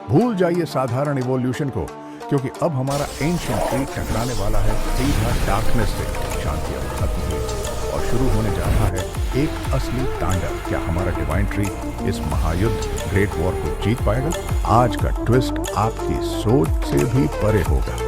भूल जाइए साधारण इवोल्यूशन को, क्योंकि अब हमारा एंशिएंट ट्री टकराने वाला है सीधा डार्कनेस से। शांति अब खत्म हुई और शुरू होने जा रहा है एक असली तांडव। क्या हमारा डिवाइन ट्री इस महायुद्ध ग्रेट वॉर को जीत पाएगा? आज का ट्विस्ट आपकी सोच से भी परे होगा,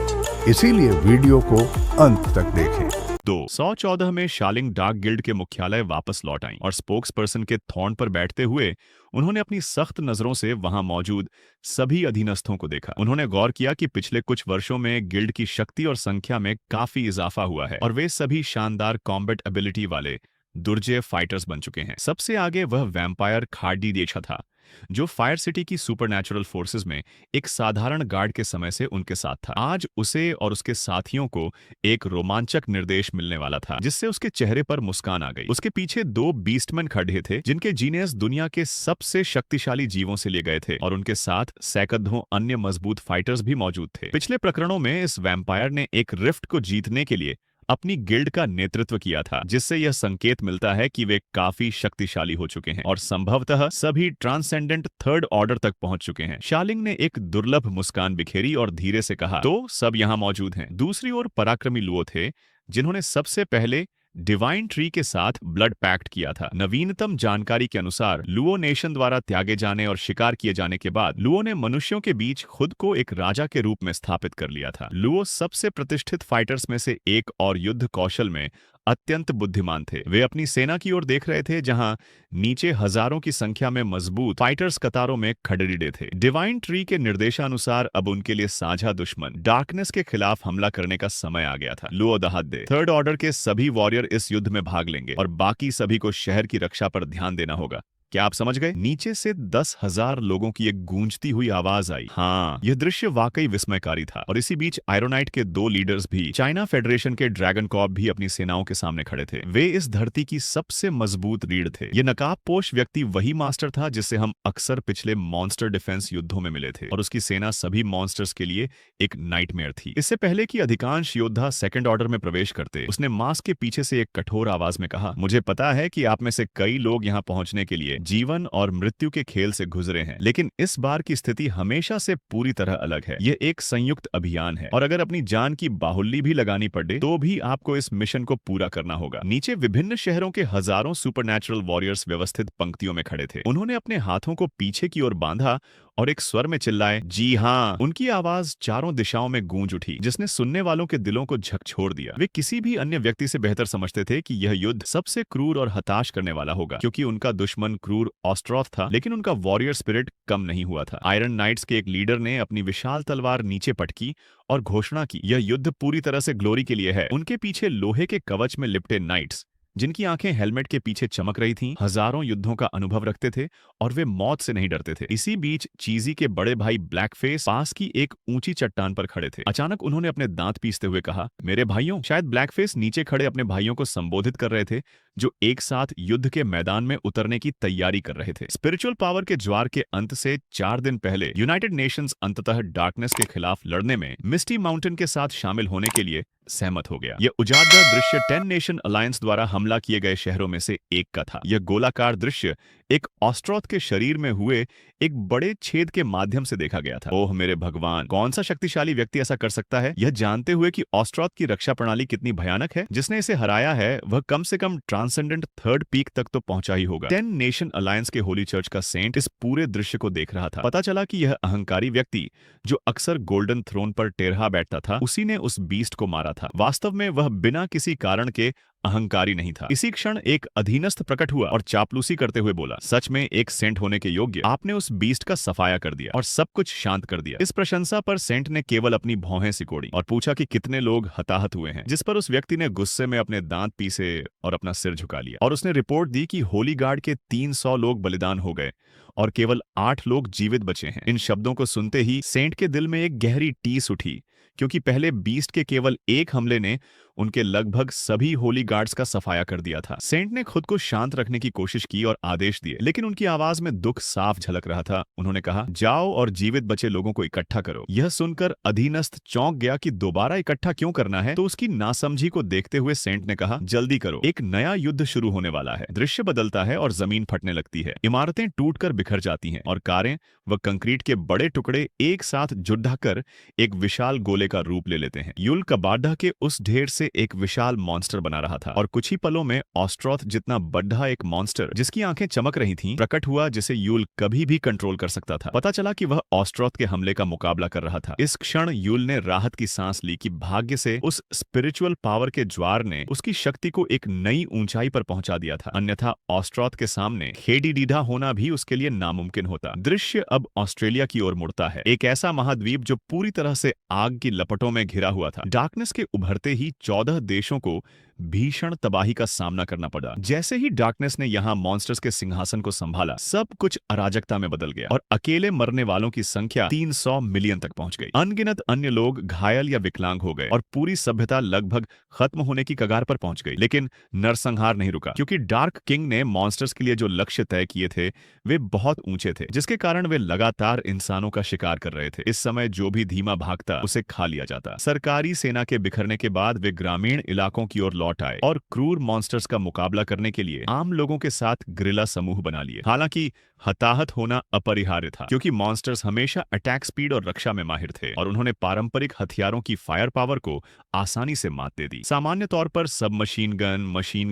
इसीलिए वीडियो को अंत तक देखें। 114 में शालिंग डार्क गिल्ड के मुख्यालय वापस लौट आईं और स्पोक्स पर्सन के थ्रोन पर बैठते हुए उन्होंने अपनी सख्त नजरों से वहां मौजूद सभी अधीनस्थों को देखा। उन्होंने गौर किया कि पिछले कुछ वर्षों में गिल्ड की शक्ति और संख्या में काफी इजाफा हुआ है और वे सभी शानदार कॉम्बैट एबिलिटी वाले दुर्जय फाइटर्स बन चुके हैं। सबसे आगे वह वैम्पायर खार्डी देशा था, जो फायर सिटी की सुपरनैचुरल फोर्सेस में एक साधारण गार्ड के समय से उनके साथ था। आज उसे और उसके साथियों को एक रोमांचक निर्देश मिलने वाला था, जिससे उसके चेहरे पर मुस्कान आ गई। उसके पीछे 2 बीस्टमैन खड़े थे, जिनके जीनियस दुनिया के सबसे शक्तिशाली जीवों से लिए गए थे, और उनके साथ सैकड़ों अन्य मजबूत फाइटर्स भी मौजूद थे। पिछले प्रकरणों में इस वैम्पायर ने एक रिफ्ट को जीतने के लिए अपनी गिल्ड का नेतृत्व किया था, जिससे यह संकेत मिलता है कि वे काफी शक्तिशाली हो चुके हैं और संभवतः सभी ट्रांसेंडेंट थर्ड ऑर्डर तक पहुंच चुके हैं। शालिंग ने एक दुर्लभ मुस्कान बिखेरी और धीरे से कहा, तो सब यहां मौजूद हैं। दूसरी ओर पराक्रमी लुओ थे, जिन्होंने सबसे पहले डिवाइन ट्री के साथ ब्लड पैक्ट किया था। नवीनतम जानकारी के अनुसार लुओ नेशन द्वारा त्यागे जाने और शिकार किए जाने के बाद लुओ ने मनुष्यों के बीच खुद को एक राजा के रूप में स्थापित कर लिया था। लुओ सबसे प्रतिष्ठित फाइटर्स में से एक और युद्ध कौशल में अत्यंत बुद्धिमान थे। वे अपनी सेना की ओर देख रहे थे, जहां नीचे हजारों की संख्या में मजबूत फाइटर्स कतारों में खड़े थे। डिवाइन ट्री के निर्देशानुसार अब उनके लिए साझा दुश्मन डार्कनेस के खिलाफ हमला करने का समय आ गया था। लुओ दहाद दे, थर्ड ऑर्डर के सभी वॉरियर इस युद्ध में भाग लेंगे और बाकी सभी को शहर की रक्षा पर ध्यान देना होगा। क्या आप समझ गए? नीचे से 10,000 लोगों की एक गूंजती हुई आवाज आई। हाँ, यह दृश्य वाकई विस्मयकारी था। और इसी बीच आयरोनाइट के 2 लीडर्स भी, चाइना फेडरेशन के ड्रैगन कॉर्प भी अपनी सेनाओं के सामने खड़े थे। वे इस धरती की सबसे मजबूत रीढ़ थे। यह नकाबपोश व्यक्ति वही मास्टर था जिसे हम अक्सर पिछले मॉन्स्टर डिफेंस युद्धों में मिले थे, और उसकी सेना सभी मॉन्स्टर्स के लिए एक नाइटमेयर थी। इससे पहले कि अधिकांश योद्धा सेकंड ऑर्डर में प्रवेश करते, उसने मास्क के पीछे से एक कठोर आवाज में कहा, मुझे पता है कि आप में से कई लोग यहाँ पहुंचने के लिए जीवन और मृत्यु के खेल से गुजरे हैं, लेकिन इस बार की स्थिति हमेशा से पूरी तरह अलग है। यह एक संयुक्त अभियान है, और अगर अपनी जान की बाहुल्ली भी लगानी पड़े तो भी आपको इस मिशन को पूरा करना होगा। नीचे विभिन्न शहरों के हजारों सुपरनैचुरल वॉरियर्स व्यवस्थित पंक्तियों में खड़े थे। उन्होंने अपने हाथों को पीछे की ओर बांधा और एक स्वर में चिल्लाए, जी हाँ। उनकी आवाज चारों दिशाओं में गूंज उठी, जिसने सुनने वालों के दिलों को झकझोर दिया। वे किसी भी अन्य व्यक्ति से बेहतर समझते थे कि यह युद्ध सबसे क्रूर और हताश करने वाला होगा, क्योंकि उनका दुश्मन क्रूर ऑस्ट्रोथ था, लेकिन उनका वॉरियर स्पिरिट कम नहीं हुआ था। आयरन नाइट्स के एक लीडर ने अपनी विशाल तलवार नीचे पटकी और घोषणा की, यह युद्ध पूरी तरह से ग्लोरी के लिए है। उनके पीछे लोहे के कवच में लिपटे नाइट्स, जिनकी आंखें हेलमेट के पीछे चमक रही थीं, हजारों युद्धों का अनुभव रखते थे और वे मौत से नहीं डरते थे। इसी बीच चीजी के बड़े भाई ब्लैकफेस पास की एक ऊंची चट्टान पर खड़े थे। अचानक उन्होंने अपने दांत पीसते हुए कहा, मेरे भाइयों। शायद ब्लैकफेस नीचे खड़े अपने भाइयों को संबोधित कर रहे थे, जो एक साथ युद्ध के मैदान में उतरने की तैयारी कर रहे थे। स्पिरिचुअल पावर के ज्वार के अंत से 4 दिन पहले यूनाइटेड नेशंस अंततः डार्कनेस के खिलाफ लड़ने में मिस्टी माउंटेन के साथ शामिल होने के लिए सहमत हो गया। यह उजागर दृश्य 10 नेशन अलायंस द्वारा हमला किए गए शहरों में से एक का था। यह गोलाकार दृश्य एक ऑस्ट्रोथ के शरीर में हुए एक बड़े छेद के माध्यम से देखा गया था। ओह मेरे भगवान, कौन सा शक्तिशाली व्यक्ति ऐसा कर सकता है, यह जानते हुए कि ऑस्ट्रोथ की रक्षा प्रणाली कितनी भयानक है। जिसने इसे हराया है वह कम से कम ट्रांसेंडेंट थर्ड पीक तक तो पहुंचा ही होगा। 10 नेशन अलायंस के होली चर्च का सेंट इस पूरे दृश्य को देख रहा था। पता चला कि यह अहंकारी व्यक्ति, जो अक्सर गोल्डन थ्रोन पर टेरहा बैठता था, उसी ने उस बीस्ट को मारा था। वास्तव में वह बिना किसी कारण के अहंकारी नहीं था। इसी क्षण एक अधीनस्थ प्रकट हुआ और चापलूसी करते हुए बोला, सच में एक सेंट होने के योग्य, आपने उस बीस्ट का सफाया कर दिया और सब कुछ शांत कर दिया। इस प्रशंसा पर सेंट ने केवल अपनी भौहें सिकोड़ी और पूछा कि कितने लोग हताहत हुए हैं, जिस पर उस व्यक्ति ने गुस्से में अपने दांत पीसे और अपना सिर झुका लिया। और उसने रिपोर्ट दी कि होली गार्ड के 300 लोग बलिदान हो गए और केवल 8 लोग जीवित बचे हैं। इन शब्दों को सुनते ही सेंट के दिल में एक गहरी टीस उठी, क्योंकि पहले बीस्ट के केवल एक हमले ने उनके लगभग सभी होली गार्ड्स का सफाया कर दिया था। सेंट ने खुद को शांत रखने की कोशिश की और आदेश दिए, लेकिन उनकी आवाज में दुख साफ झलक रहा था। उन्होंने कहा, जाओ और जीवित बचे लोगों को इकट्ठा करो। यह सुनकर अधीनस्थ चौंक गया कि दोबारा इकट्ठा क्यों करना है, तो उसकी नासमझी को देखते हुए सेंट ने कहा, जल्दी करो, एक नया युद्ध शुरू होने वाला है। दृश्य बदलता है और जमीन फटने लगती है। इमारतें टूटकर बिखर जाती हैं और कारें व कंक्रीट के बड़े टुकड़े एक साथ जुड़-ढाकर एक विशाल गोले का रूप ले लेते हैं। युल कबाडा के उस ढेर से एक विशाल मॉन्स्टर बना रहा था और कुछ ही पलों में ऑस्ट्रोथ जितना बड्ढा एक मॉन्स्टर जिसकी आंखें चमक रही थीं प्रकट हुआ, जिसे यूल कभी भी कंट्रोल कर सकता था। पता चला कि वह ऑस्ट्रोथ के हमले का मुकाबला कर रहा था। इस क्षण यूल ने राहत की सांस ली कि भाग्य से उस स्पिरिचुअल पावर के ज्वार ने उसकी शक्ति को एक नई ऊंचाई पर पहुंचा दिया था, अन्यथा ऑस्ट्रोथ के सामने खेडी-डीढा होना भी उसके लिए नामुमकिन होता। दृश्य अब ऑस्ट्रेलिया की ओर मुड़ता है, एक ऐसा महाद्वीप जो पूरी तरह से आग की लपटों में घिरा हुआ था। डार्कनेस के उभरते ही 14 देशों को भीषण तबाही का सामना करना पड़ा। जैसे ही डार्कनेस ने यहाँ मॉन्स्टर्स के सिंहासन को संभाला, सब कुछ अराजकता में बदल गया और अकेले मरने वालों की संख्या 300 मिलियन तक पहुंच गई। अनगिनत अन्य लोग घायल या विकलांग हो गए और पूरी सभ्यता लगभग खत्म होने की कगार पर पहुंच गई। लेकिन नरसंहार नहीं रुका, क्योंकि डार्क किंग ने मॉन्स्टर्स के लिए जो लक्ष्य तय किए थे वे बहुत ऊंचे थे, जिसके कारण वे लगातार इंसानों का शिकार कर रहे थे। इस समय जो भी धीमा भागता उसे खा लिया जाता। सरकारी सेना के बिखरने के बाद वे ग्रामीण इलाकों की ओर लौट आए और क्रूर मॉन्स्टर्स का मुकाबला करने के लिए आम लोगों के साथ ग्रिला समूह बना लिए। हालांकि हताहत होना अपरिहार्य था, क्योंकि मॉन्स्टर्स हमेशा अटैक स्पीड और रक्षा में माहिर थे और उन्होंने पारंपरिक हथियारों की फायर पावर को आसानी से मात दे दी। सामान्य तौर पर सब मशीन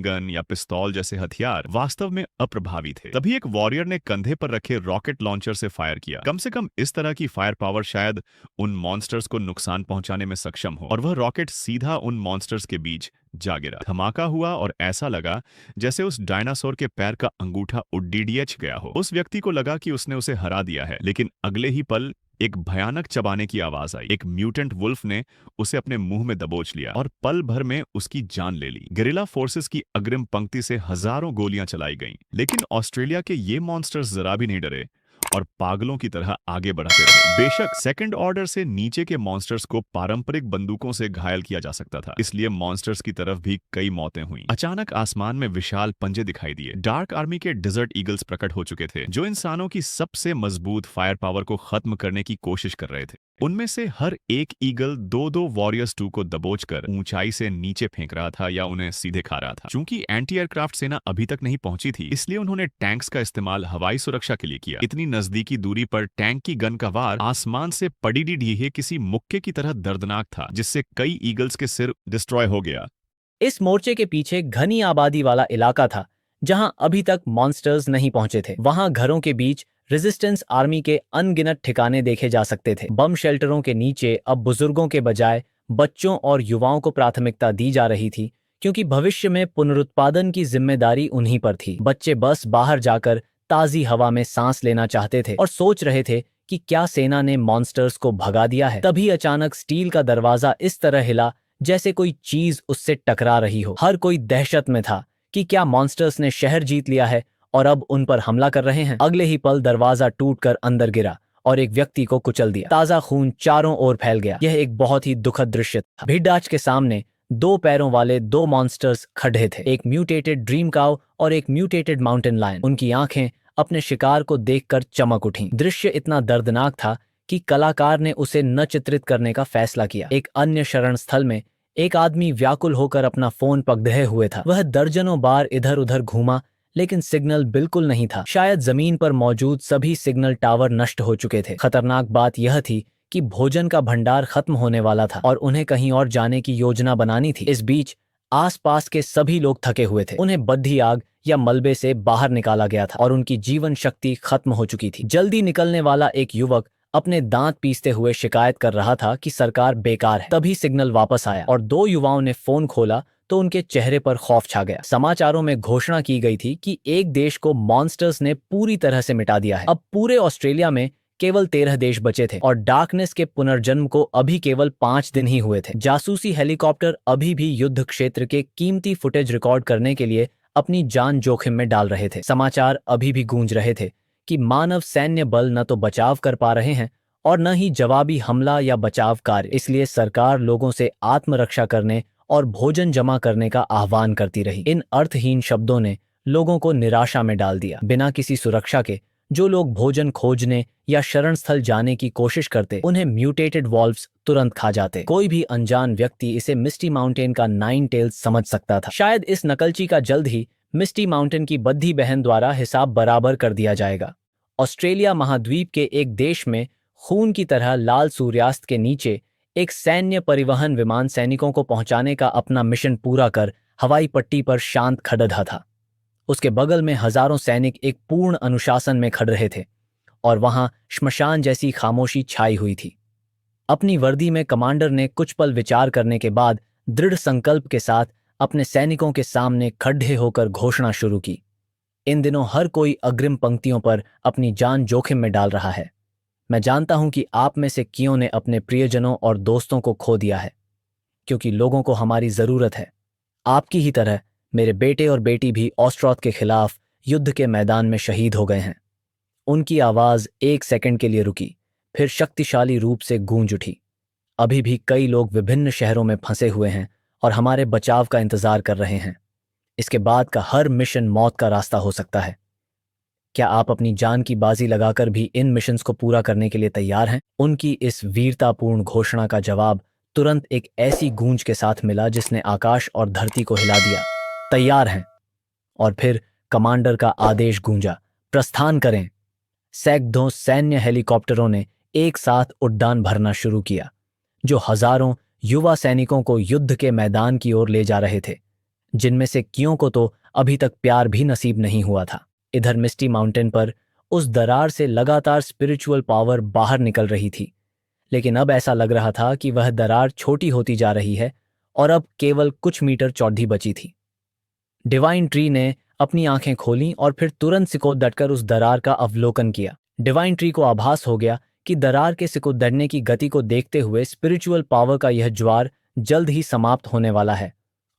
गन या पिस्तौल जैसे हथियार वास्तव में अप्रभावी थे। तभी एक वॉरियर ने कंधे पर रखे रॉकेट लॉन्चर से फायर किया। कम से कम इस तरह की फायर पावर शायद उन मॉन्स्टर्स को नुकसान पहुंचाने में सक्षम हो, और वह रॉकेट सीधा उन मॉन्स्टर्स के बीच जा गिरा। धमाका हुआ और ऐसा लगा जैसे उस डायनासोर के पैर का अंगूठा उड्डीडीएच गया हो। उस व्यक्ति को लगा कि उसने उसे हरा दिया है, लेकिन अगले ही पल एक भयानक चबाने की आवाज आई। एक म्यूटेंट वुल्फ ने उसे अपने मुंह में दबोच लिया और पल भर में उसकी जान ले ली। गेरिला फोर्सेस की अग्रिम पंक्ति से हजारों गोलियां चलाई गईं, लेकिन ऑस्ट्रेलिया के ये मॉन्स्टर्स जरा भी नहीं डरे और पागलों की तरह आगे बढ़ते रहे। बेशक सेकंड ऑर्डर से नीचे के मॉन्स्टर्स को पारंपरिक बंदूकों से घायल किया जा सकता था, इसलिए मॉन्स्टर्स की तरफ भी कई मौतें हुईं। अचानक आसमान में विशाल पंजे दिखाई दिए। डार्क आर्मी के डेजर्ट ईगल्स प्रकट हो चुके थे, जो इंसानों की सबसे मजबूत फायर पावर को खत्म करने की कोशिश कर रहे थे। उनमें से हर एक ईगल 2-2 वॉरियर्स 2 को दबोचकर ऊंचाई से नीचे फेंक रहा था या उन्हें सीधे खा रहा था। चूंकि एंटी एयरक्राफ्ट सेना अभी तक नहीं पहुंची थी, इसलिए उन्होंने टैंक्स का इस्तेमाल हवाई सुरक्षा के लिए किया। इतनी नजदीकी दूरी पर टैंक की गन का वार आसमान से पड़ी ढीहे किसी मुक्के की तरह दर्दनाक था, जिससे कई ईगल्स के सिर डिस्ट्रॉय हो गया। इस मोर्चे के पीछे घनी आबादी वाला इलाका था, जहां अभी तक मॉन्स्टर्स नहीं पहुंचे थे। वहां घरों के बीच रेजिस्टेंस आर्मी के अनगिनत ठिकाने देखे जा सकते थे। बम शेल्टरों के नीचे अब बुजुर्गों के बजाय बच्चों और युवाओं को प्राथमिकता दी जा रही थी, क्योंकि भविष्य में पुनरुत्पादन की जिम्मेदारी उन्हीं पर थी। बच्चे बस बाहर जाकर ताजी हवा में सांस लेना चाहते थे और सोच रहे थे कि क्या सेना ने मॉन्स्टर्स को भगा दिया है। तभी अचानक स्टील का दरवाजा इस तरह हिला जैसे कोई चीज उससे टकरा रही हो। हर कोई दहशत में था कि क्या मॉन्स्टर्स ने शहर जीत लिया है और अब उन पर हमला कर रहे हैं। अगले ही पल दरवाजा टूटकर अंदर गिरा और एक व्यक्ति को कुचल दिया। ताजा खून चारों ओर फैल गया। यह एक बहुत ही दुखद दृश्य था। भिड्डाच के सामने 2 पैरों वाले 2 मॉन्स्टर्स खड़े थे, एक म्यूटेटेड ड्रीम काउ और एक म्यूटेटेड माउंटेन लायन। उनकी आंखें अपने शिकार को देखकर चमक उठीं। दृश्य इतना दर्दनाक था कि कलाकार ने उसे न चित्रित करने का फैसला किया। एक अन्य शरण स्थल में एक आदमी व्याकुल होकर अपना फोन पकड़े हुए था। वह दर्जनों बार इधर उधर घूमा, लेकिन सिग्नल बिल्कुल नहीं था। शायद जमीन पर मौजूद सभी सिग्नल टावर नष्ट हो चुके थे। खतरनाक बात यह थी कि भोजन का भंडार खत्म होने वाला था और उन्हें कहीं और जाने की योजना बनानी थी। इस बीच आसपास के सभी लोग थके हुए थे। उन्हें बद्धी आग या मलबे से बाहर निकाला गया था और उनकी जीवन शक्ति खत्म हो चुकी थी। जल्दी निकलने वाला एक युवक अपने दांत पीसते हुए शिकायत कर रहा था कि सरकार बेकार है। तभी सिग्नल वापस आया और 2 युवाओं ने फोन खोला तो उनके चेहरे पर खौफ छा गया। समाचारों में घोषणा की गई थी कि एक देश को मॉन्स्टर्स ने पूरी तरह से मिटा दिया है। अब पूरे ऑस्ट्रेलिया में केवल 13 देश बचे थे और डार्कनेस के पुनर्जन्म को अभी केवल 5 दिन ही हुए थे। जासूसी हेलीकॉप्टर अभी भी युद्ध क्षेत्र के कीमती फुटेज रिकॉर्ड करने के लिए अपनी जान जोखिम में डाल रहे थे। समाचार अभी भी गूंज रहे थे कि मानव सैन्य बल न तो बचाव कर पा रहे हैं और न ही जवाबी हमला या बचाव कार्य। इसलिए सरकार लोगों से आत्मरक्षा करने और भोजन जमा करने का आह्वान करती रही। इन अर्थहीन शब्दों ने लोगों को निराशा में डाल दिया। बिना किसी सुरक्षा के जो लोग भोजन खोजने या शरण स्थल जाने की कोशिश करते, उन्हें म्यूटेटेड वॉल्व्स तुरंत खा जाते। कोई भी अनजान व्यक्ति इसे मिस्टी माउंटेन का 9 टेल्स समझ सकता था। शायद इस नकलची का जल्द ही मिस्टी माउंटेन की बद्धी बहन द्वारा हिसाब बराबर कर दिया जाएगा। ऑस्ट्रेलिया महाद्वीप के एक देश में खून की तरह लाल सूर्यास्त के नीचे एक सैन्य परिवहन विमान सैनिकों को पहुंचाने का अपना मिशन पूरा कर हवाई पट्टी पर शांत खड़ा था। उसके बगल में हजारों सैनिक एक पूर्ण अनुशासन में खड़ रहे थे और वहां श्मशान जैसी खामोशी छाई हुई थी। अपनी वर्दी में कमांडर ने कुछ पल विचार करने के बाद दृढ़ संकल्प के साथ अपने सैनिकों के सामने खड़े होकर घोषणा शुरू की। इन दिनों हर कोई अग्रिम पंक्तियों पर अपनी जान जोखिम में डाल रहा है। मैं जानता हूं कि आप में से कियों ने अपने प्रियजनों और दोस्तों को खो दिया है, क्योंकि लोगों को हमारी जरूरत है। आपकी ही तरह मेरे बेटे और बेटी भी ऑस्ट्रोथ के खिलाफ युद्ध के मैदान में शहीद हो गए हैं। उनकी आवाज 1 सेकंड के लिए रुकी, फिर शक्तिशाली रूप से गूंज उठी। अभी भी कई लोग विभिन्न शहरों में फंसे हुए हैं और हमारे बचाव का इंतजार कर रहे हैं। इसके बाद का हर मिशन मौत का रास्ता हो सकता है। क्या आप अपनी जान की बाजी लगाकर भी इन मिशंस को पूरा करने के लिए तैयार हैं? उनकी इस वीरतापूर्ण घोषणा का जवाब तुरंत एक ऐसी गूंज के साथ मिला जिसने आकाश और धरती को हिला दिया। तैयार हैं। और फिर कमांडर का आदेश गूंजा, प्रस्थान करें। सैकड़ों सैन्य हेलीकॉप्टरों ने एक साथ उड़ान भरना शुरू किया, जो हजारों युवा सैनिकों को युद्ध के मैदान की ओर ले जा रहे थे, जिनमें से कियों को तो अभी तक प्यार भी नसीब नहीं हुआ था। इधर मिस्टी माउंटेन पर उस दरार से लगातार स्पिरिचुअल पावर बाहर निकल रही थी, लेकिन अब ऐसा लग रहा था कि वह दरार छोटी होती जा रही है और अब केवल कुछ मीटर चौड़ी बची थी। डिवाइन ट्री ने अपनी आंखें खोलीं और फिर तुरंत सिकोड़कर उस दरार का अवलोकन किया। डिवाइन ट्री को आभास हो गया कि दरार के सिकोड़ने की गति को देखते हुए स्पिरिचुअल पावर का यह ज्वार जल्द ही समाप्त होने वाला है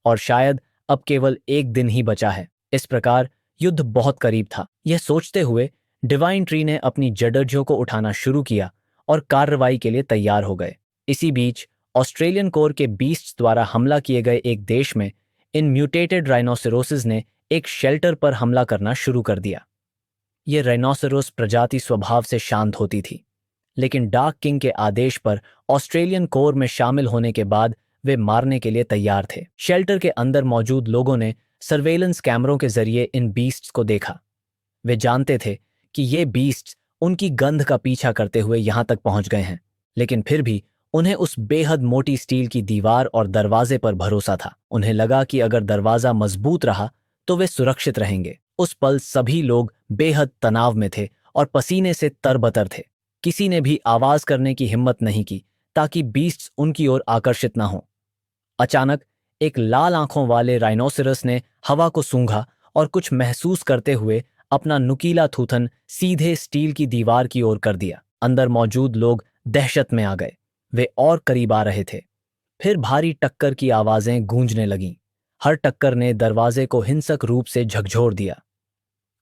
और शायद अब केवल एक दिन ही बचा है। इस प्रकार युद्ध बहुत करीब था। यह सोचते हुए डिवाइन ट्री ने अपनी जडर्जियों को उठाना शुरू किया और कार्रवाई के लिए तैयार हो गए। इसी बीच ऑस्ट्रेलियन कोर के बीस्ट्स द्वारा हमला किए गए एक देश में इन म्यूटेटेड राइनोसेरोसिस ने एक शेल्टर पर हमला करना शुरू कर दिया। यह राइनोसेरोस प्रजाति स्वभाव से शांत होती थी, लेकिन डार्क किंग के आदेश पर ऑस्ट्रेलियन कोर में शामिल होने के बाद वे मारने के लिए तैयार थे। शेल्टर के अंदर मौजूद लोगों ने सर्वेलेंस कैमरों के जरिए इन बीस्ट्स को देखा। वे जानते थे कि ये बीस्ट्स उनकी गंध का पीछा करते हुए यहां तक पहुंच गए हैं, लेकिन फिर भी उन्हें उस बेहद मोटी स्टील की दीवार और दरवाजे पर भरोसा था। उन्हें लगा कि अगर दरवाजा मजबूत रहा तो वे सुरक्षित रहेंगे। उस पल सभी लोग बेहद तनाव में थे और पसीने से तरबतर थे। किसी ने भी आवाज करने की हिम्मत नहीं की ताकि बीस्ट्स उनकी ओर आकर्षित ना हों। अचानक एक लाल आंखों वाले राइनोसेरस ने हवा को सूंघा और कुछ महसूस करते हुए अपना नुकीला थूथन सीधे स्टील की दीवार की ओर कर दिया। अंदर मौजूद लोग दहशत में आ गए। वे और करीब आ रहे थे। फिर भारी टक्कर की आवाजें गूंजने लगीं। हर टक्कर ने दरवाजे को हिंसक रूप से झकझोर दिया।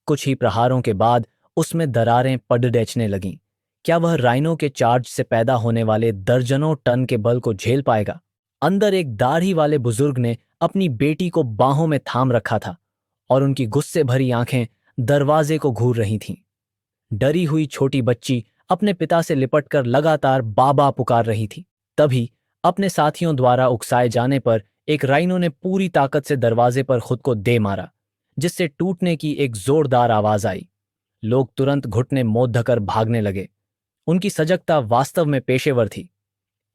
कुछ ही प्रहारों के बाद उसमें दरारें पड़ने लगीं। क्या वह राइनो के चार्ज से पैदा होने वाले दर्जनों टन के बल को झेल पाएगा? अंदर एक दाढ़ी वाले बुजुर्ग ने अपनी बेटी को बाहों में थाम रखा था और उनकी गुस्से भरी आंखें दरवाजे को घूर रही थीं। डरी हुई छोटी बच्ची अपने पिता से लिपटकर लगातार बाबा पुकार रही थी। तभी अपने साथियों द्वारा उकसाए जाने पर एक राइनो ने पूरी ताकत से दरवाजे पर खुद को दे मारा, जिससे टूटने की एक जोरदार आवाज आई। लोग तुरंत घुटने मोड़ धकर भागने लगे। उनकी सजगता वास्तव में पेशेवर थी।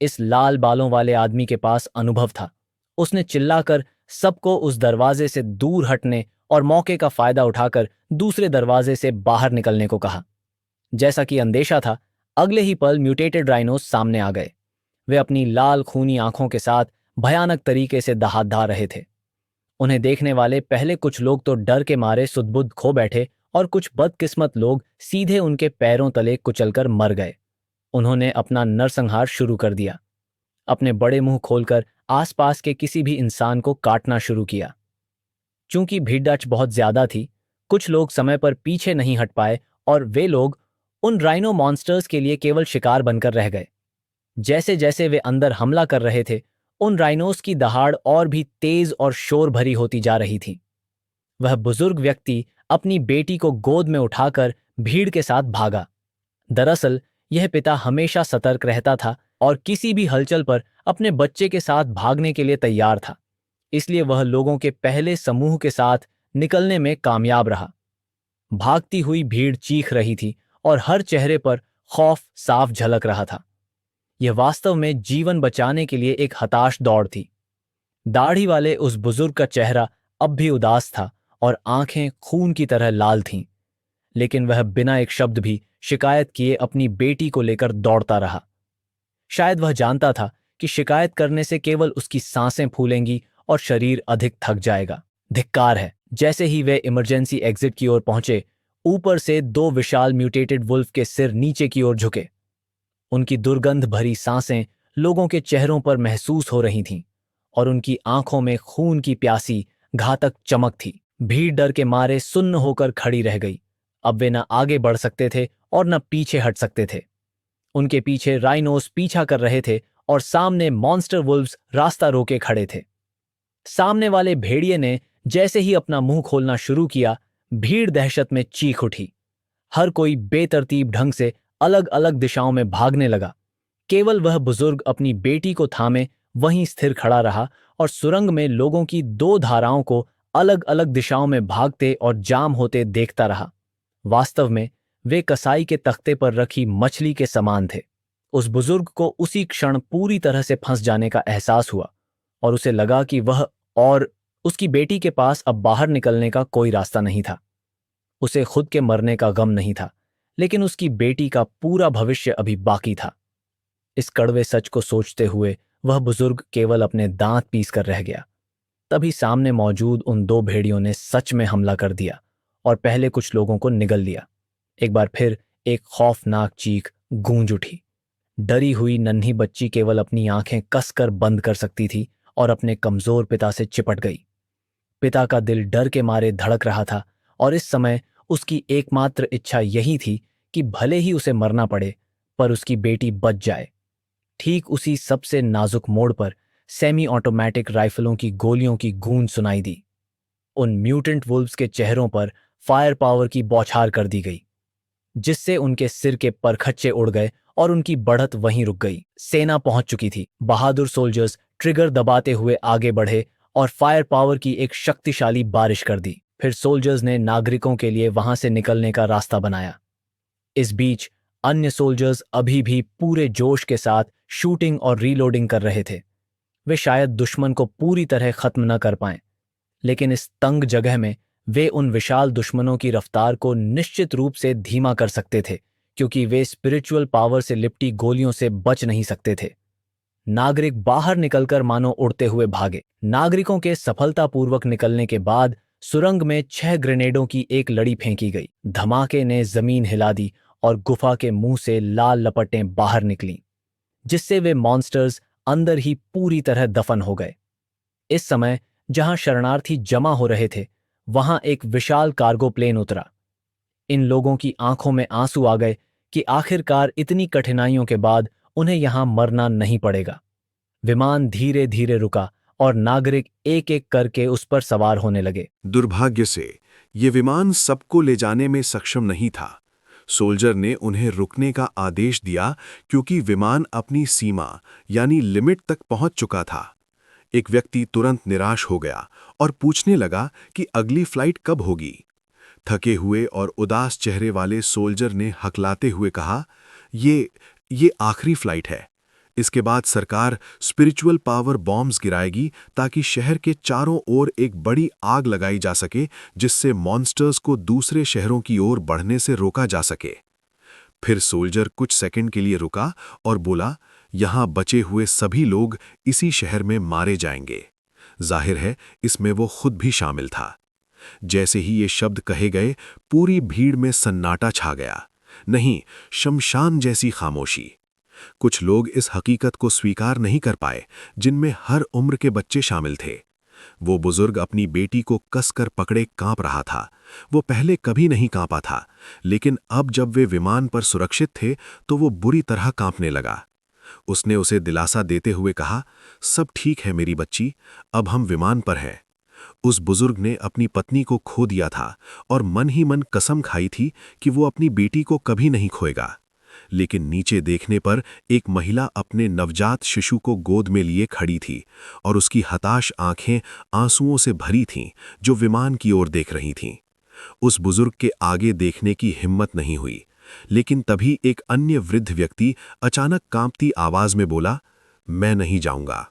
इस लाल बालों वाले आदमी के पास अनुभव था। उसने चिल्लाकर सबको उस दरवाजे से दूर हटने और मौके का फायदा उठाकर दूसरे दरवाजे से बाहर निकलने को कहा। जैसा कि अंदेशा था, अगले ही पल म्यूटेटेड राइनोस सामने आ गए। वे अपनी लाल खूनी आंखों के साथ भयानक तरीके से दहाड़ रहे थे। उन्हें देखने वाले पहले कुछ लोग तो डर के मारे सुध-बुध खो बैठे और कुछ बदकिस्मत लोग सीधे उनके पैरों तले कुचलकर मर गए। उन्होंने अपना नरसंहार शुरू कर दिया। अपने बड़े मुंह खोलकर आसपास के किसी भी इंसान को काटना शुरू किया। चूंकि भीड़भाड़ बहुत ज्यादा थी, कुछ लोग समय पर पीछे नहीं हट पाए और वे लोग उन राइनो मॉन्स्टर्स के लिए केवल शिकार बनकर रह गए। जैसे जैसे वे अंदर हमला कर रहे थे, उन राइनोस की दहाड़ और भी तेज और शोर भरी होती जा रही थी। वह बुजुर्ग व्यक्ति अपनी बेटी को गोद में उठाकर भीड़ के साथ भागा। दरअसल यह पिता हमेशा सतर्क रहता था और किसी भी हलचल पर अपने बच्चे के साथ भागने के लिए तैयार था, इसलिए वह लोगों के पहले समूह के साथ निकलने में कामयाब रहा। भागती हुई भीड़ चीख रही थी और हर चेहरे पर खौफ साफ झलक रहा था। यह वास्तव में जीवन बचाने के लिए एक हताश दौड़ थी। दाढ़ी वाले उस बुजुर्ग का चेहरा अब भी उदास था और आंखें खून की तरह लाल थीं, लेकिन वह बिना एक शब्द भी शिकायत किए अपनी बेटी को लेकर दौड़ता रहा। शायद वह जानता था कि शिकायत करने से केवल उसकी सांसें फूलेंगी और शरीर अधिक थक जाएगा। धिक्कार है। जैसे ही वे इमरजेंसी एग्जिट की ओर पहुंचे, ऊपर से 2 विशाल म्यूटेटेड वुल्फ के सिर नीचे की ओर झुके। उनकी दुर्गंध भरी सांसें लोगों के चेहरों पर महसूस हो रही थीं और उनकी आंखों में खून की प्यासी घातक चमक थी। भीड़ डर के मारे सुन्न होकर खड़ी रह गई। अब वे न आगे बढ़ सकते थे और न पीछे हट सकते थे। उनके पीछे राइनोस पीछा कर रहे थे और सामने मॉन्स्टर वुल्व्स रास्ता रोके खड़े थे। सामने वाले भेड़िए ने जैसे ही अपना मुंह खोलना शुरू किया, भीड़ दहशत में चीख उठी। हर कोई बेतरतीब ढंग से अलग अलग दिशाओं में भागने लगा। केवल वह बुजुर्ग अपनी बेटी को थामे वहीं स्थिर खड़ा रहा और सुरंग में लोगों की 2 धाराओं को अलग अलग दिशाओं में भागते और जाम होते देखता रहा। वास्तव में वे कसाई के तख्ते पर रखी मछली के समान थे। उस बुजुर्ग को उसी क्षण पूरी तरह से फंस जाने का एहसास हुआ और उसे लगा कि वह और उसकी बेटी के पास अब बाहर निकलने का कोई रास्ता नहीं था। उसे खुद के मरने का गम नहीं था, लेकिन उसकी बेटी का पूरा भविष्य अभी बाकी था। इस कड़वे सच को सोचते हुए वह बुजुर्ग केवल अपने दांत पीस कर रह गया। तभी सामने मौजूद उन 2 भेड़ियों ने सच में हमला कर दिया और पहले कुछ लोगों को निगल लिया। एक बार फिर एक खौफनाक चीख गूंज उठी। डरी हुई नन्ही बच्ची केवल अपनी आंखें कसकर बंद कर सकती थी और अपने कमजोर पिता से चिपट गई। पिता का दिल डर के मारे धड़क रहा था और इस समय उसकी एकमात्र इच्छा यही थी कि भले ही उसे मरना पड़े, पर उसकी बेटी बच जाए। ठीक उसी सबसे नाजुक मोड़ पर सेमी ऑटोमेटिक राइफलों की गोलियों की गूंज सुनाई दी। उन म्यूटेंट वुल्व्स के चेहरों पर फायर पावर की बौछार कर दी गई, जिससे उनके सिर के परखच्चे उड़ गए और उनकी बढ़त वहीं रुक गई। सेना पहुंच चुकी थी। बहादुर सोल्जर्स ट्रिगर दबाते हुए आगे बढ़े और फायर पावर की एक शक्तिशाली बारिश कर दी। फिर सोल्जर्स ने नागरिकों के लिए वहां से निकलने का रास्ता बनाया। इस बीच अन्य सोल्जर्स अभी भी पूरे जोश के साथ शूटिंग और रीलोडिंग कर रहे थे। वे शायद दुश्मन को पूरी तरह खत्म न कर पाएं, लेकिन इस तंग जगह में वे उन विशाल दुश्मनों की रफ्तार को निश्चित रूप से धीमा कर सकते थे, क्योंकि वे स्पिरिचुअल पावर से लिपटी गोलियों से बच नहीं सकते थे। नागरिक बाहर निकलकर मानो उड़ते हुए भागे। नागरिकों के सफलतापूर्वक निकलने के बाद सुरंग में 6 ग्रेनेडों की एक लड़ी फेंकी गई। धमाके ने जमीन हिला दी और गुफा के मुंह से लाल लपटें बाहर निकलीं, जिससे वे मॉन्स्टर्स अंदर ही पूरी तरह दफन हो गए। इस समय जहां शरणार्थी जमा हो रहे थे, वहां एक विशाल कार्गो प्लेन उतरा। इन लोगों की आंखों में आंसू आ गए कि आखिरकार इतनी कठिनाइयों के बाद उन्हें यहां मरना नहीं पड़ेगा। विमान धीरे धीरे रुका और नागरिक एक एक करके उस पर सवार होने लगे। दुर्भाग्य से ये विमान सबको ले जाने में सक्षम नहीं था। सोल्जर ने उन्हें रुकने का आदेश दिया क्योंकि विमान अपनी सीमा यानी लिमिट तक पहुंच चुका था। एक व्यक्ति तुरंत निराश हो गया और पूछने लगा कि अगली फ्लाइट कब होगी। थके हुए और उदास चेहरे वाले सोल्जर ने हकलाते हुए कहा, ये आखिरी फ्लाइट है। इसके बाद सरकार स्पिरिचुअल पावर बॉम्ब्स गिराएगी ताकि शहर के चारों ओर एक बड़ी आग लगाई जा सके, जिससे मॉन्स्टर्स को दूसरे शहरों की ओर बढ़ने से रोका जा सके। फिर सोल्जर कुछ सेकंड के लिए रुका और बोला, यहाँ बचे हुए सभी लोग इसी शहर में मारे जाएंगे। जाहिर है इसमें वो खुद भी शामिल था। जैसे ही ये शब्द कहे गए, पूरी भीड़ में सन्नाटा छा गया, नहीं शमशान जैसी खामोशी। कुछ लोग इस हकीकत को स्वीकार नहीं कर पाए, जिनमें हर उम्र के बच्चे शामिल थे। वो बुजुर्ग अपनी बेटी को कसकर पकड़े कांप रहा था। वो पहले कभी नहीं कांपा था, लेकिन अब जब वे विमान पर सुरक्षित थे तो वो बुरी तरह कांपने लगा। उसने उसे दिलासा देते हुए कहा, सब ठीक है मेरी बच्ची, अब हम विमान पर हैं। उस बुजुर्ग ने अपनी पत्नी को खो दिया था और मन ही मन कसम खाई थी कि वो अपनी बेटी को कभी नहीं खोएगा। लेकिन नीचे देखने पर एक महिला अपने नवजात शिशु को गोद में लिए खड़ी थी और उसकी हताश आंखें आंसुओं से भरी थीं, जो विमान की ओर देख रही थीं। उस बुजुर्ग के आगे देखने की हिम्मत नहीं हुई, लेकिन तभी एक अन्य वृद्ध व्यक्ति अचानक कांपती आवाज में बोला, मैं नहीं जाऊंगा।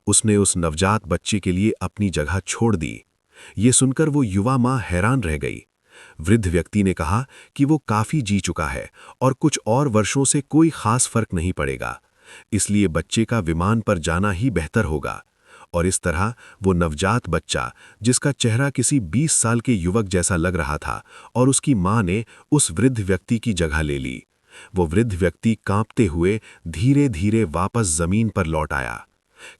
उसने उस नवजात बच्चे के लिए अपनी जगह छोड़ दी। ये सुनकर वो युवा मां हैरान रह गई। वृद्ध व्यक्ति ने कहा कि वो काफी जी चुका है और कुछ और वर्षों से कोई खास फर्क नहीं पड़ेगा, इसलिए बच्चे का विमान पर जाना ही बेहतर होगा। और इस तरह वो नवजात बच्चा, जिसका चेहरा किसी 20 साल के युवक जैसा लग रहा था, और उसकी मां ने उस वृद्ध व्यक्ति की जगह ले ली। वो वृद्ध व्यक्ति कांपते हुए धीरे धीरे वापस जमीन पर लौट आया।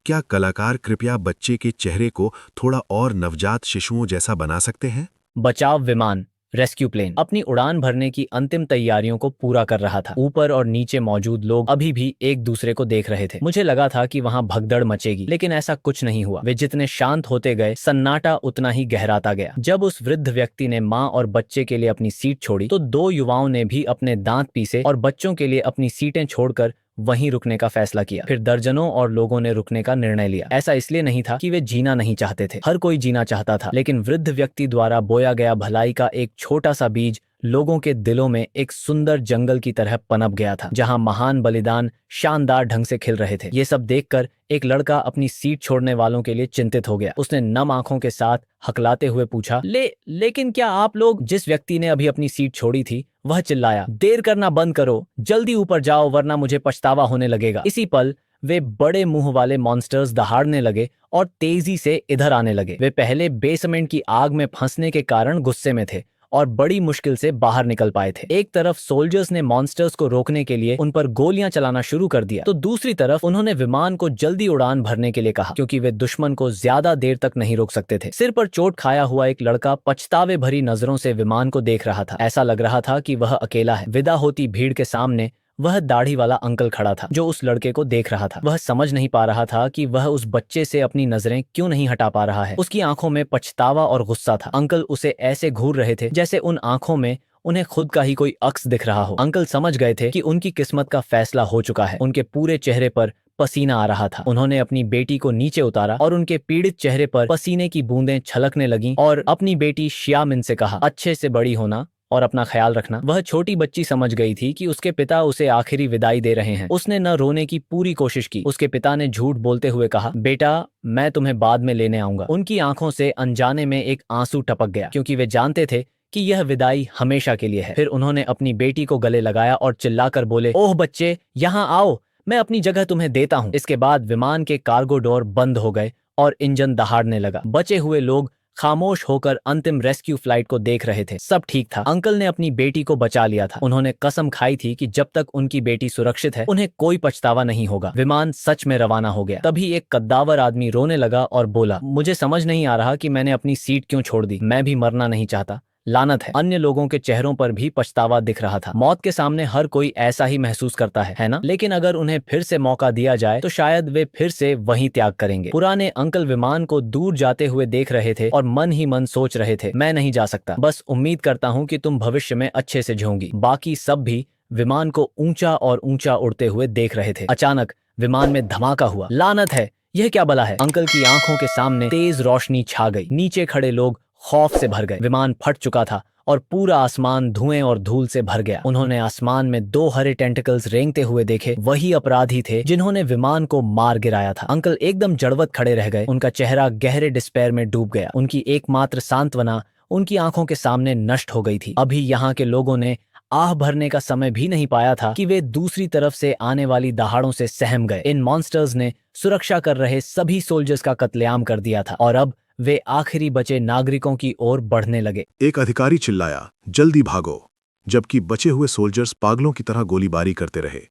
क्या कलाकार कृपया बच्चे के चेहरे को थोड़ा और नवजात शिशुओं जैसा बना सकते हैं? बचाव विमान रेस्क्यू प्लेन अपनी उड़ान भरने की अंतिम तैयारियों को पूरा कर रहा था। ऊपर और नीचे मौजूद लोग अभी भी एक दूसरे को देख रहे थे। मुझे लगा था कि वहां भगदड़ मचेगी, लेकिन ऐसा कुछ नहीं हुआ। वे जितने शांत होते गए, सन्नाटा उतना ही गहराता गया। जब उस वृद्ध व्यक्ति ने मां और बच्चे के लिए अपनी सीट छोड़ी, तो दो युवाओं ने भी अपने दांत पीसे और बच्चों के लिए अपनी सीटें छोड़कर वहीं रुकने का फैसला किया। फिर दर्जनों और लोगों ने रुकने का निर्णय लिया। ऐसा इसलिए नहीं था कि वे जीना नहीं चाहते थे, हर कोई जीना चाहता था, लेकिन वृद्ध व्यक्ति द्वारा बोया गया भलाई का एक छोटा सा बीज लोगों के दिलों में एक सुंदर जंगल की तरह पनप गया था, जहां महान बलिदान शानदार ढंग से खिल रहे थे। ये सब देखकर एक लड़का अपनी सीट छोड़ने वालों के लिए चिंतित हो गया। उसने नम आंखों के साथ हकलाते हुए पूछा, लेकिन क्या आप लोग? जिस व्यक्ति ने अभी अपनी सीट छोड़ी थी वह चिल्लाया, देर करना बंद करो, जल्दी ऊपर जाओ, वरना मुझे पछतावा होने लगेगा। इसी पल वे बड़े मुंह वाले मॉन्स्टर्स दहाड़ने लगे और तेजी से इधर आने लगे। वे पहले बेसमेंट की आग में फंसने के कारण गुस्से में थे और बड़ी मुश्किल से बाहर निकल पाए थे। एक तरफ सोल्जर्स ने मॉन्स्टर्स को रोकने के लिए उन पर गोलियां चलाना शुरू कर दिया, तो दूसरी तरफ उन्होंने विमान को जल्दी उड़ान भरने के लिए कहा, क्योंकि वे दुश्मन को ज्यादा देर तक नहीं रोक सकते थे। सिर पर चोट खाया हुआ एक लड़का पछतावे भरी नजरों से विमान को देख रहा था। ऐसा लग रहा था कि वह अकेला है। विदा होती भीड़ के सामने वह दाढ़ी वाला अंकल खड़ा था, जो उस लड़के को देख रहा था। वह समझ नहीं पा रहा था कि वह उस बच्चे से अपनी नजरें क्यों नहीं हटा पा रहा है। उसकी आंखों में पछतावा और गुस्सा था। अंकल उसे ऐसे घूर रहे थे जैसे उन आंखों में उन्हें खुद का ही कोई अक्स दिख रहा हो। अंकल समझ गए थे कि उनकी किस्मत का फैसला हो चुका है। उनके पूरे चेहरे पर पसीना आ रहा था। उन्होंने अपनी बेटी को नीचे उतारा और उनके पीड़ित चेहरे पर पसीने की बूंदें छलकने लगीं और अपनी बेटी शियामिन से कहा, अच्छे से बड़ी होना और अपना ख्याल रखना। वह छोटी बच्ची समझ गई थी कि उसके पिता उसे आखिरी विदाई दे रहे हैं। उसने न रोने की पूरी कोशिश की। उसके पिता ने झूठ बोलते हुए कहा, बेटा मैं तुम्हें बाद में लेने आऊंगा। उनकी आंखों से अनजाने में एक आंसू टपक गया, क्योंकि वे जानते थे कि यह विदाई हमेशा के लिए है। फिर उन्होंने अपनी बेटी को गले लगाया और चिल्लाकर बोले, ओह बच्चे, यहाँ आओ, मैं अपनी जगह तुम्हें देता हूँ। इसके बाद विमान के कार्गो डोर बंद हो गए और इंजन दहाड़ने लगा। बचे हुए लोग खामोश होकर अंतिम रेस्क्यू फ्लाइट को देख रहे थे। सब ठीक था। अंकल ने अपनी बेटी को बचा लिया था। उन्होंने कसम खाई थी कि जब तक उनकी बेटी सुरक्षित है उन्हें कोई पछतावा नहीं होगा। विमान सच में रवाना हो गया। तभी एक कद्दावर आदमी रोने लगा और बोला, मुझे समझ नहीं आ रहा कि मैंने अपनी सीट क्यों छोड़ दी। मैं भी मरना नहीं चाहता, लानत है। अन्य लोगों के चेहरों पर भी पछतावा दिख रहा था। मौत के सामने हर कोई ऐसा ही महसूस करता है ना? लेकिन अगर उन्हें फिर से मौका दिया जाए तो शायद वे फिर से वहीं त्याग करेंगे। पुराने अंकल विमान को दूर जाते हुए देख रहे थे और मन ही मन सोच रहे थे, मैं नहीं जा सकता, बस उम्मीद करता हूँ कि तुम भविष्य में अच्छे से जियोगी। बाकी सब भी विमान को ऊंचा और ऊंचा उड़ते हुए देख रहे थे। अचानक विमान में धमाका हुआ। लानत है, यह क्या बला है? अंकल की आंखों के सामने तेज रोशनी छा गई। नीचे खड़े लोग खौफ से भर गए। विमान फट चुका था और पूरा आसमान धुएं और धूल से भर गया। उन्होंने आसमान में दो हरे टेंटिकल्स रेंगते हुए देखे। वही अपराधी थे जिन्होंने विमान को मार गिराया था। अंकल एकदम जड़वत खड़े रह गए। उनका चेहरा गहरे डिस्पेयर में डूब गया। उनकी एकमात्र सांत्वना उनकी आंखों के सामने नष्ट हो गई थी। अभी यहाँ के लोगों ने आह भरने का समय भी नहीं पाया था कि वे दूसरी तरफ से आने वाली दहाड़ों से सहम गए। इन मॉन्स्टर्स ने सुरक्षा कर रहे सभी सोल्जर्स का कत्लेआम कर दिया था और अब वे आखिरी बचे नागरिकों की ओर बढ़ने लगे। एक अधिकारी चिल्लाया, जल्दी भागो, जबकि बचे हुए सोल्जर्स पागलों की तरह गोलीबारी करते रहे।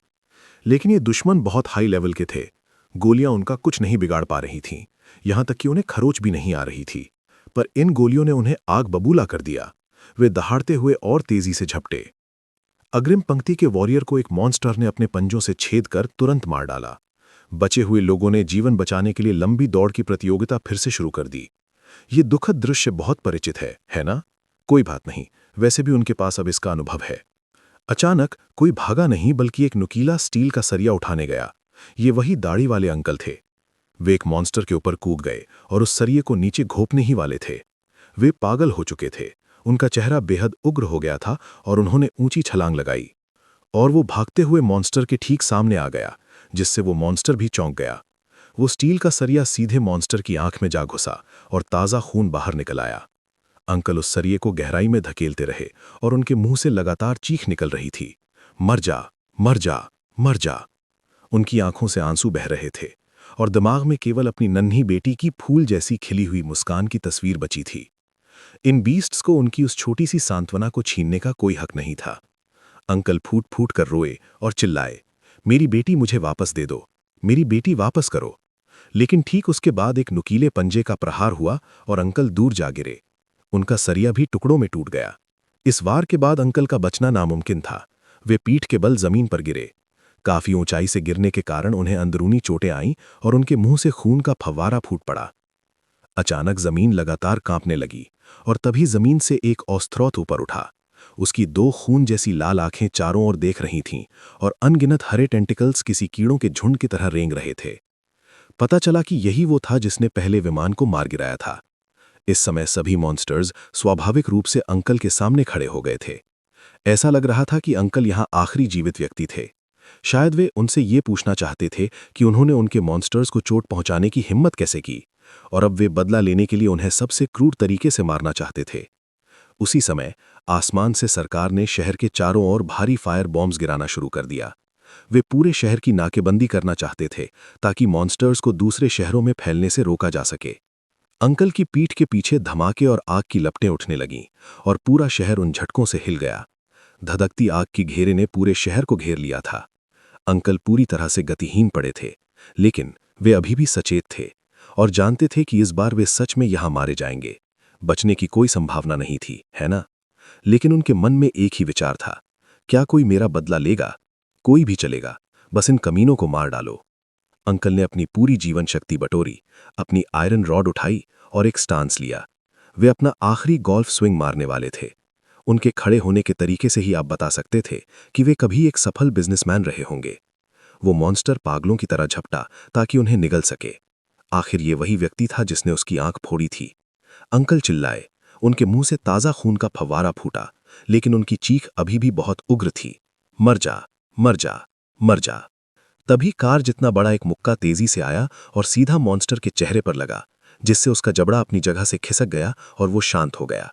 लेकिन ये दुश्मन बहुत हाई लेवल के थे। गोलियां उनका कुछ नहीं बिगाड़ पा रही थीं, यहां तक कि उन्हें खरोच भी नहीं आ रही थी। पर इन गोलियों ने उन्हें आग बबूला कर दिया। वे दहाड़ते हुए और तेजी से झपटे। अग्रिम पंक्ति के वॉरियर को एक मॉन्स्टर ने अपने पंजों से छेद कर तुरंत मार डाला। बचे हुए लोगों ने जीवन बचाने के लिए लंबी दौड़ की प्रतियोगिता फिर से शुरू कर दी। ये दुखद दृश्य बहुत परिचित है ना? कोई बात नहीं, वैसे भी उनके पास अब इसका अनुभव है। अचानक कोई भागा नहीं बल्कि एक नुकीला स्टील का सरिया उठाने गया। ये वही दाढ़ी वाले अंकल थे। वे एक मॉन्स्टर के ऊपर कूद गए और उस सरिये को नीचे घोंपने ही वाले थे। वे पागल हो चुके थे। उनका चेहरा बेहद उग्र हो गया था और उन्होंने ऊंची छलांग लगाई और वो भागते हुए मॉन्स्टर के ठीक सामने आ गया, जिससे वो मॉन्स्टर भी चौंक गया। वो स्टील का सरिया सीधे मॉन्स्टर की आंख में जा घुसा और ताज़ा खून बाहर निकल आया। अंकल उस सरिये को गहराई में धकेलते रहे और उनके मुंह से लगातार चीख निकल रही थी, मर जा, मर जा, मर जा। उनकी आंखों से आंसू बह रहे थे और दिमाग में केवल अपनी नन्ही बेटी की फूल जैसी खिली हुई मुस्कान की तस्वीर बची थी। इन बीस्ट्स को उनकी उस छोटी सी सांत्वना को छीनने का कोई हक नहीं था। अंकल फूट फूट कर रोए और चिल्लाए, मेरी बेटी मुझे वापस दे दो, मेरी बेटी वापस करो। लेकिन ठीक उसके बाद एक नुकीले पंजे का प्रहार हुआ और अंकल दूर जा गिरे। उनका सरिया भी टुकड़ों में टूट गया। इस वार के बाद अंकल का बचना नामुमकिन था। वे पीठ के बल जमीन पर गिरे। काफी ऊंचाई से गिरने के कारण उन्हें अंदरूनी चोटें आईं और उनके मुंह से खून का फव्वारा फूट पड़ा। अचानक जमीन लगातार कांपने लगी और तभी जमीन से एक ओस्त्रोथ ऊपर उठा। उसकी दो खून जैसी लाल आंखें चारों ओर देख रही थीं और अनगिनत हरे टेंटिकल्स किसी कीड़ों के झुंड की तरह रेंग रहे थे। पता चला कि यही वो था जिसने पहले विमान को मार गिराया था। इस समय सभी मॉन्स्टर्स स्वाभाविक रूप से अंकल के सामने खड़े हो गए थे। ऐसा लग रहा था कि अंकल यहां आखिरी जीवित व्यक्ति थे। शायद वे उनसे ये पूछना चाहते थे कि उन्होंने उनके मॉन्स्टर्स को चोट पहुंचाने की हिम्मत कैसे की, और अब वे बदला लेने के लिए उन्हें सबसे क्रूर तरीके से मारना चाहते थे। उसी समय आसमान से सरकार ने शहर के चारों ओर भारी फायर बॉम्ब्स गिराना शुरू कर दिया। वे पूरे शहर की नाकेबंदी करना चाहते थे ताकि मॉन्स्टर्स को दूसरे शहरों में फैलने से रोका जा सके। अंकल की पीठ के पीछे धमाके और आग की लपटें उठने लगीं और पूरा शहर उन झटकों से हिल गया। धधकती आग की घेरे ने पूरे शहर को घेर लिया था। अंकल पूरी तरह से गतिहीन पड़े थे, लेकिन वे अभी भी सचेत थे और जानते थे कि इस बार वे सच में यहां मारे जाएंगे। बचने की कोई संभावना नहीं थी, है ना? लेकिन उनके मन में एक ही विचार था, क्या कोई मेरा बदला लेगा? कोई भी चलेगा, बस इन कमीनों को मार डालो। अंकल ने अपनी पूरी जीवन शक्ति बटोरी, अपनी आयरन रॉड उठाई और एक स्टांस लिया। वे अपना आखिरी गोल्फ स्विंग मारने वाले थे। उनके खड़े होने के तरीके से ही आप बता सकते थे कि वे कभी एक सफल बिजनेसमैन रहे होंगे। वो मॉन्स्टर पागलों की तरह झपटा ताकि उन्हें निगल सके। आखिर ये वही व्यक्ति था जिसने उसकी आंख फोड़ी थी। अंकल चिल्लाए, उनके मुंह से ताज़ा खून का फव्वारा फूटा, लेकिन उनकी चीख अभी भी बहुत उग्र थी, मर जा, मर जा, मर जा। तभी कार जितना बड़ा एक मुक्का तेजी से आया और सीधा मॉन्स्टर के चेहरे पर लगा, जिससे उसका जबड़ा अपनी जगह से खिसक गया और वो शांत हो गया।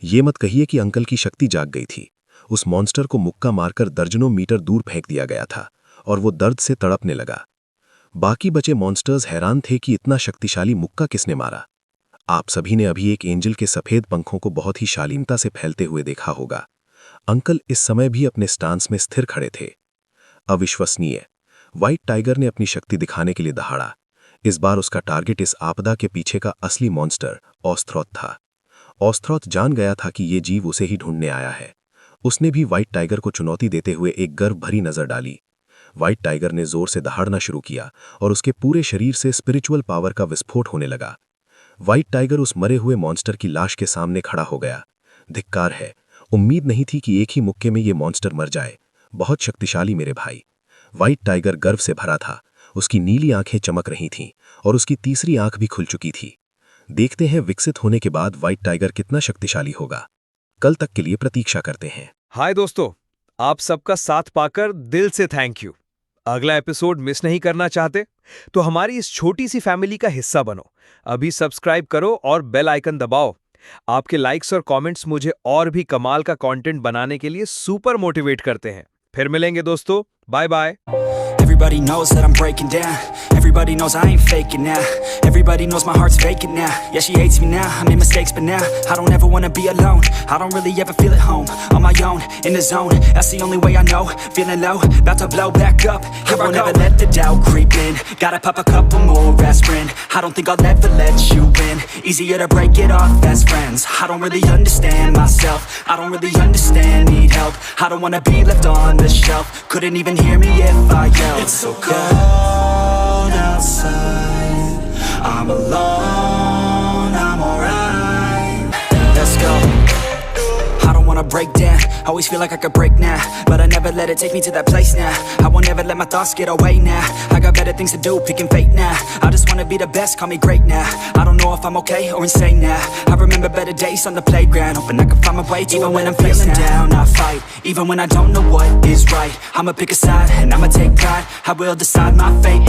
ये मत कहिए कि अंकल की शक्ति जाग गई थी। उस मॉन्स्टर को मुक्का मारकर दर्जनों मीटर दूर फेंक दिया गया था और वो दर्द से तड़पने लगा। बाकी बचे मॉन्स्टर्स हैरान थे कि इतना शक्तिशाली मुक्का किसने मारा। आप सभी ने अभी एक एंजल के सफेद पंखों को बहुत ही शालीनता से फैलते हुए देखा होगा। अंकल इस समय भी अपने स्टांस में स्थिर खड़े थे। अविश्वसनीय, व्हाइट टाइगर ने अपनी शक्ति दिखाने के लिए दहाड़ा। इस बार उसका टारगेट इस आपदा के पीछे का असली मॉन्स्टर ओस्त्रोथ था। ओस्त्रोथ जान गया था कि ये जीव उसे ही ढूंढने आया है। उसने भी व्हाइट टाइगर को चुनौती देते हुए एक गर्व भरी नजर डाली। व्हाइट टाइगर ने जोर से दहाड़ना शुरू किया और उसके पूरे शरीर से स्पिरिचुअल पावर का विस्फोट होने लगा। व्हाइट टाइगर उस मरे हुए मॉन्स्टर की लाश के सामने खड़ा हो गया। धिक्कार है, उम्मीद नहीं थी कि एक ही मुक्के में ये मॉन्स्टर मर जाए। बहुत शक्तिशाली मेरे भाई। व्हाइट टाइगर गर्व से भरा था। उसकी नीली आंखें चमक रही थीं और उसकी तीसरी आंख भी खुल चुकी थी। देखते हैं विकसित होने के बाद व्हाइट टाइगर कितना शक्तिशाली होगा। कल तक के लिए प्रतीक्षा करते हैं। हाय दोस्तों, आप सबका साथ पाकर दिल से थैंक यू। अगला एपिसोड मिस नहीं करना चाहते तो हमारी इस छोटी सी फैमिली का हिस्सा बनो। अभी सब्सक्राइब करो और बेल आइकन दबाओ। आपके लाइक्स और कमेंट्स मुझे और भी कमाल का कंटेंट बनाने के लिए सुपर मोटिवेट करते हैं। फिर मिलेंगे दोस्तों, bye bye. Everybody knows that I'm breaking down. Everybody knows I ain't faking now. Everybody knows my heart's vacant now. Yeah, she hates me now, I made mistakes but now I don't ever wanna be alone. I don't really ever feel at home. On my own, in the zone, that's the only way I know. Feeling low, about to blow back up. Here I won't ever let the doubt creep in. Gotta pop a couple more aspirin. I don't think I'll ever let you in. Easier to break it off best friends. I don't really understand myself. I don't really understand, need help. I don't wanna be left on the shelf. Couldn't even hear me if I yelled. It's so cold outside. I'm alone, I'm alright. Let's go. I don't wanna break down. Always feel like I could break now, but I never let it take me to that place now. I won't ever let my thoughts get away now. I got better things to do, picking fate now. I just wanna be the best, call me great now. I don't know if I'm okay or insane now. I remember better days on the playground, hoping I can find my way to even when I'm feeling down, I fight. Even when I don't know what is right, I'ma pick a side and I'ma take pride. I will decide my fate.